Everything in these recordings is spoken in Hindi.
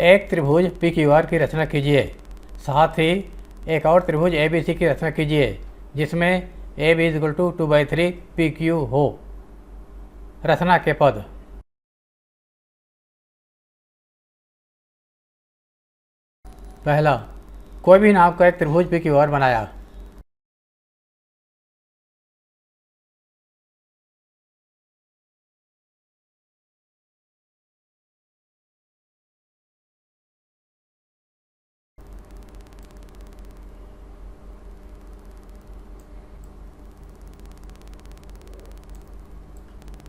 एक त्रिभुज पी क्यू आर की रचना कीजिए। साथ ही एक और त्रिभुज ए बी सी की रचना कीजिए जिसमें A B equal to 2/3 P Q हो। रचना के पद। पहला, कोई भी नाम का एक त्रिभुज पी क्यू आर बनाया।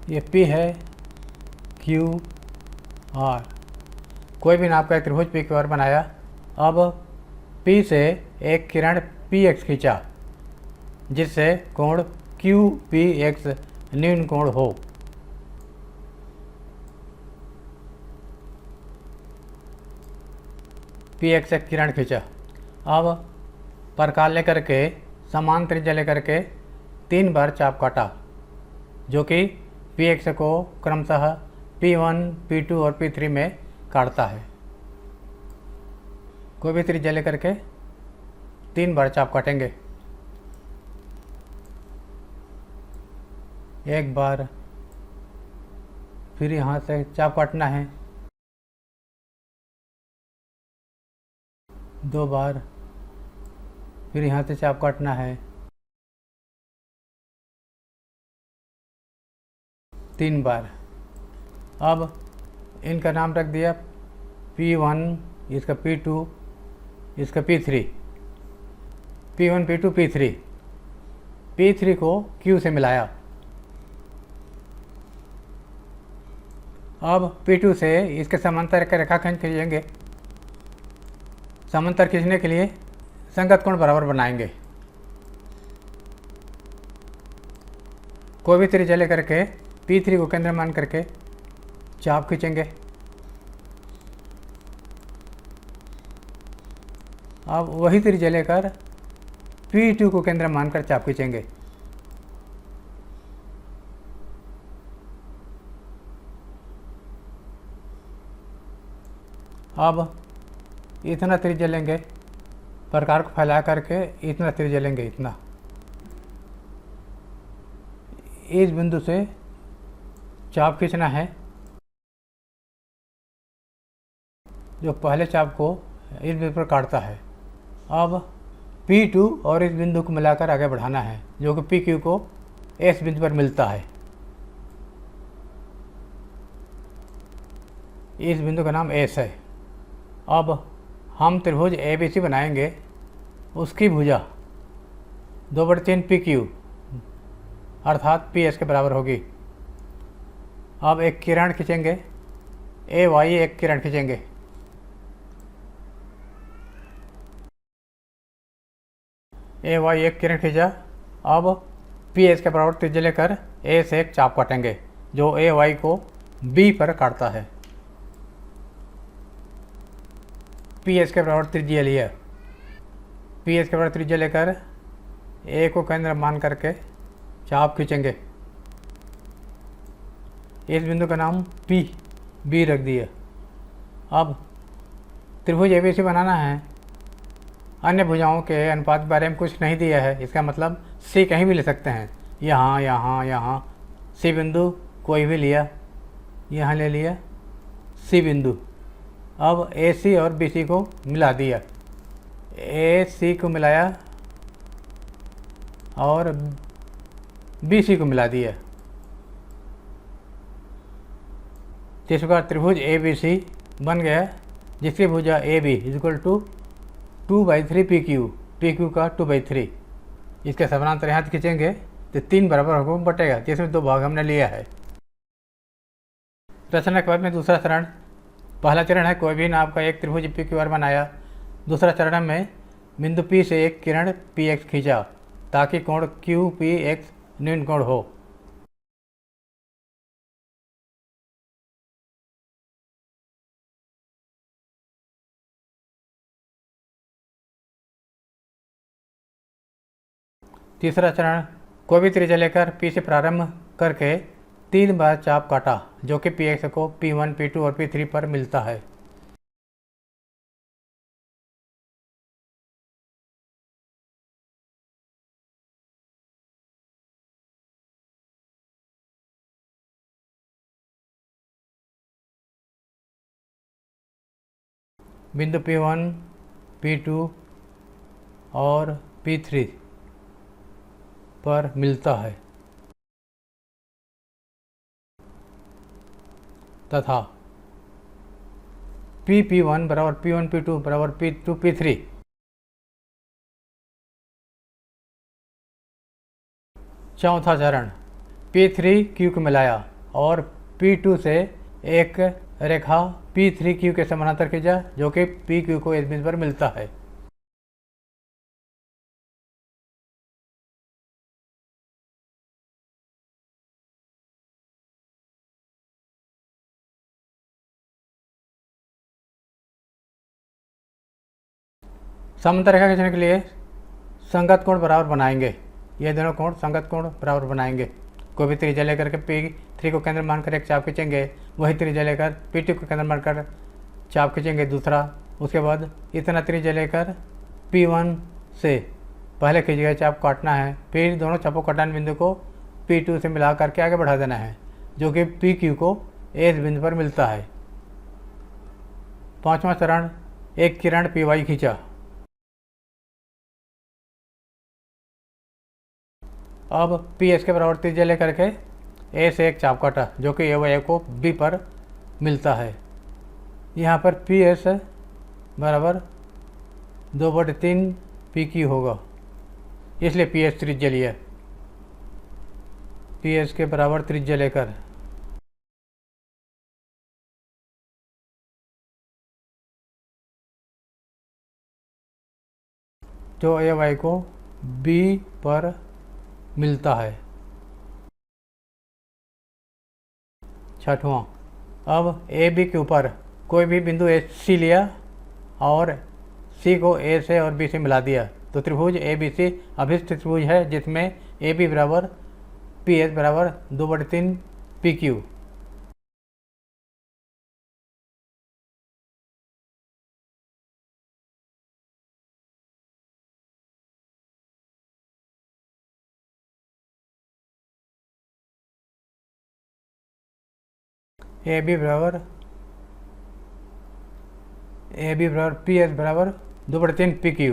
ये P है, Q R। कोई भी नाम का एक त्रिभुज पी क्यू आर बनाया। अब P से एक किरण PX खींचा जिससे कोण QPX न्यून कोण हो। PX एक किरण खींचा। अब प्रकाश लेकर के समान त्रिज्या लेकर के 3 बार चाप काटा जो कि PX को क्रमशः P1, P2 और P3 में काटता है। कोई भी त्रिज्या लेकर के 3 बार चाप काटेंगे। एक बार, फिर यहाँ से चाप काटना है 2 बार, फिर यहाँ से चाप काटना है 3 बार। अब इनका नाम रख दिया P1, इसका P2, इसका P3। P1, P2, P3। P3 को Q से मिलाया। अब P2 से इसके समांतर का रेखाखंड खींचेंगे। समांतर खींचने के लिए संगत कोण बराबर बनाएंगे। कोई भी त्रिज्या लेकर के P3 को केंद्र मान करके चाप खींचेंगे। अब वही त्रिज्या लेकर P2 को केंद्र मानकर चाप खींचेंगे। अब इतना त्रिज्या लेंगे, प्रकार को फैला करके इतना त्रिज्या लेंगे। इतना इस बिंदु से चाप खींचना है जो पहले चाप को इस बिंदु पर काटता है। अब P2 और इस बिंदु को मिलाकर आगे बढ़ाना है जो कि PQ को इस बिंदु पर मिलता है। इस बिंदु का नाम S है। अब हम त्रिभुज ABC बनाएंगे। उसकी भुजा 2/3 PQ अर्थात PS के बराबर होगी। अब एक किरण खींचेंगे, AY एक किरण खींचेंगे। AY एक किरण खींचा। अब PS के बराबर त्रिज्या लेकर A से एक चाप काटेंगे जो AY को B पर काटता है। PS के बराबर त्रिज्या लिया। PS के बराबर त्रिज्या लेकर A को केंद्र मान करके चाप खींचेंगे। इस बिंदु का नाम B रख दिया। अब त्रिभुज ABC बनाना है। अन्य भुजाओं के अनुपात के बारे में कुछ नहीं दिया है। इसका मतलब C कहीं भी ले सकते हैं। यहाँ यहाँ यहाँ C बिंदु कोई भी लिया, यहाँ ले लिया C बिंदु। अब AC और BC को मिला दिया। AC को मिलाया और BC को मिला दिया। इस प्रकार त्रिभुज ABC बन गया जिसकी भुजा AB इक्वल टू 2/3 PQ का 2/3। इसके समानांतर यहाँ खींचेंगे तो 3 बराबर होगा बटेगा, जिसमें 2 भाग हमने लिया है। रचना के बाद में दूसरा चरण। पहला चरण है कोई भी नाम का एक त्रिभुज PQR बनाया। दूसरा चरण में बिंदु P से एक किरण PX खींचा ताकि कोण QPX न्यून कोण हो। तीसरा चरण, कोई भी त्रिज्या लेकर P से प्रारंभ करके 3 बार चाप काटा जो कि PX को P1, P2 और P3 पर मिलता है। बिंदु P1, P2 और P3 पर मिलता है तथा P1 बराबर P1 P2 बराबर P2 P3 चौथा चरण P3 Q को मिलाया और P2 से एक रेखा P3 Q के समानांतर खींचा जो कि PQ को इस बिंदु पर मिलता है। समांतर रेखा खींचने के लिए संगत कोण बराबर बनाएंगे। ये दोनों कोण संगत कोण बराबर बनाएंगे। कोई भी त्रिज्या लेकर के P3 को केंद्र मानकर एक चाप खींचेंगे, वही त्रिज्या लेकर P2 को केंद्र मानकर चाप खींचेंगे दूसरा। उसके बाद इतना त्रिज्या लेकर P1 से पहले खींचे गए चाप काटना है, फिर दोनों चापों कटान बिंदु को P2 से मिला करके आगे बढ़ा देना है जो कि PQ को इस बिंदु पर मिलता है। पांचवा चरण एक किरण PY खींचा। अब PS के बराबर त्रिज्या लेकर के A से एक चाप काटा जो कि A को B पर मिलता है। यहाँ पर PS बराबर 2/3 PQ होगा, इसलिए PS त्रिज्या लिया। PS के बराबर त्रिज्या लेकर जो A को B पर मिलता है। छठवां, अब AB के ऊपर कोई भी बिंदु C लिया और C को A से और B से मिला दिया तो त्रिभुज ABC अभिष्ट त्रिभुज है जिसमें AB बराबर PS बराबर 2/3 PQ। AB बराबर PS बराबर 2/3 PQ।